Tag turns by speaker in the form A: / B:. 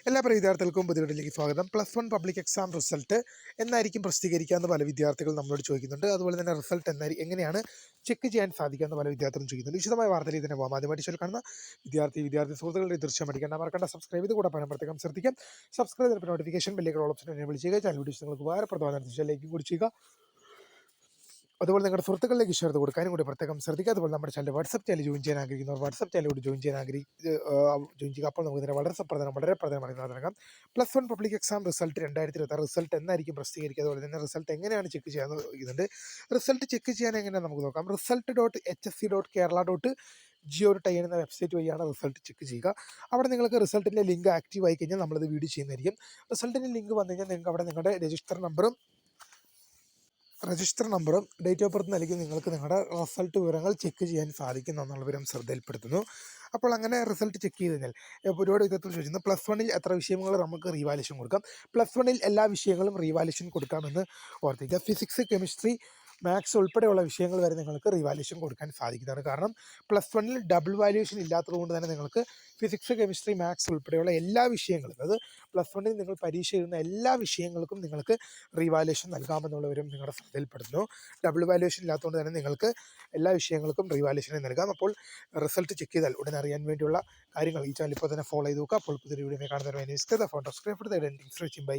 A: എല്ലാ പ്രിയ വിദ്യാർത്ഥികൾക്കും പുതിയതിലേക്ക് സ്വാഗതം. +1 പബ്ലിക് എക്സാം റിസൾട്ട് എന്നായിരിക്കും പ്രസിദ്ധീകരിക്കുക എന്ന് പല വിദ്യാർത്ഥികൾ നമ്മളോട് ചോദിക്കുന്നുണ്ട്. അതുപോലെ തന്നെ റിസൾട്ട് എങ്ങനെയാണ് ചെക്ക് ചെയ്യാൻ സാധിക്കുക എന്ന് പല വിദ്യാർത്ഥികളും ചോദിക്കുന്നുണ്ട്. വിശദമായ വാർത്തയിലേക്ക് തന്നെ പോകാം. ആദ്യമായിട്ട് ചൊല്ലി കാണുന്ന വിദ്യാർത്ഥി സുഹൃത്തുക്കളുടെ ദൃശ്യം പഠിക്കേണ്ട മറക്കേണ്ട സബ്സ്ക്രൈബ് ചെയ്ത് കൂടെ പറയാൻ പ്രത്യേകം ശ്രദ്ധിക്കാം. സബ്സ്ക്രൈബ് ചെയ്തിട്ട് നോട്ടിഫിക്കേഷൻ ബെല്ലേക്ക് ഓപ്ഷൻ എനേബിൾ ചെയ്യുക. ചാനൽ വീഡിയോസ് നിങ്ങൾക്ക് ഉപകാരപ്രദമായ ലൈക്കും കൂടി ചെയ്യുക. അതുപോലെ നിങ്ങളുടെ സുഹൃത്തുക്കളിലേക്ക് ഷെയർ ചെയ്ത് കൊടുക്കാനും കൂടി പ്രത്യേകം ശ്രദ്ധിക്കുക. അതുപോലെ നമ്മുടെ ചാനൽ വാട്സ്ആപ്പ് ചാനൽ ജോയിൻ ചെയ്യാൻ ആഗ്രഹിക്കുന്നവർ വാട്സ്ആപ്പ് ചാനലോട് ജോയിൻ ചെയ്യുക. അപ്പോൾ നമുക്ക് ഇതിനെ വളരെ പ്രധാനമായി തുടങ്ങാം. +1 പബ്ലിക് എക്സാം റിസൾട്ട് 2026 റിസൾട്ട് എന്നായിരിക്കും പ്രസിദ്ധീകരിക്കുക, അതുപോലെ തന്നെ റിസൾട്ട് എങ്ങനെയാണ് ചെക്ക് ചെയ്യാൻ ഇതുണ്ട്. റിസൾട്ട് ചെക്ക് ചെയ്യാൻ എങ്ങനെയാണ് നമുക്ക് നോക്കാം. result.hsc.kerala.go.in എന്ന വെബ്സൈറ്റ് വഴിയാണ് റിസൾട്ട് ചെക്ക് ചെയ്യുക. അവിടെ നിങ്ങൾക്ക് റിസൾട്ടിൻ്റെ ലിങ്ക് ആക്റ്റീവ് ആയി കഴിഞ്ഞാൽ നമ്മളത് വീഡിയോ ചെയ്യുന്നതായിരിക്കും. റിസൾട്ടിൻ്റെ ലിങ്ക് വന്നു കഴിഞ്ഞാൽ നിങ്ങൾക്ക് അവിടെ നിങ്ങളുടെ രജിസ്റ്റർ നമ്പറും ഡേറ്റ് ഓഫ് ബർത്ത് നൽകി നിങ്ങൾക്ക് നിങ്ങളുടെ റിസൾട്ട് വിവരങ്ങൾ ചെക്ക് ചെയ്യാൻ സാധിക്കും എന്നുള്ള വിവരം ശ്രദ്ധയിൽപ്പെടുത്തുന്നു. അപ്പോൾ അങ്ങനെ റിസൾട്ട് ചെക്ക് ചെയ്ത് കഴിഞ്ഞാൽ ഒരുപാട് വിധത്തിൽ ചോദിക്കുന്നു, +1 എത്ര വിഷയങ്ങൾ നമുക്ക് റീവാലുവേഷൻ കൊടുക്കാം. +1 എല്ലാ വിഷയങ്ങളും റീവാലുവേഷൻ കൊടുക്കാമെന്ന് ഓർത്തിക്കുക. ഫിസിക്സ്, കെമിസ്ട്രി, മാത്സ് ഉൾപ്പെടെയുള്ള വിഷയങ്ങൾ വരെ നിങ്ങൾക്ക് റീവാലുവേഷൻ കൊടുക്കാൻ സാധിക്കുന്നതാണ്. കാരണം +1 ഡബിൾ വാല്യുവേഷൻ ഇല്ലാത്തത് കൊണ്ട് തന്നെ നിങ്ങൾക്ക് ഫിസിക്സ്, കെമിസ്ട്രി, മാത്സ് ഉൾപ്പെടെയുള്ള എല്ലാ വിഷയങ്ങളും, അത് +1 നിങ്ങൾ പരീക്ഷ എഴുതുന്ന എല്ലാ വിഷയങ്ങൾക്കും നിങ്ങൾക്ക് റീവാലുവേഷൻ നൽകാമെന്നുള്ളവരും നിങ്ങളുടെ ശ്രദ്ധയിൽപ്പെടുന്നു. ഡബിൾ വാല്യുവേഷൻ ഇല്ലാത്തതുകൊണ്ട് തന്നെ നിങ്ങൾക്ക് എല്ലാ വിഷയങ്ങൾക്കും റീവാലുവേഷൻ നൽകാം. അപ്പോൾ റിസൾട്ട് ചെക്ക് ചെയ്താൽ ഉടനെ അറിയാൻ വേണ്ടിയുള്ള കാര്യങ്ങൾ ഈ ചാനൽ ഇപ്പോൾ തന്നെ ഫോളോ ചെയ്ത് നോക്കുക. അപ്പോൾ പുതിയ വീഡിയോ കാണുന്നവരെ ഫോട്ടോ സ്ക്രീൻ ബൈ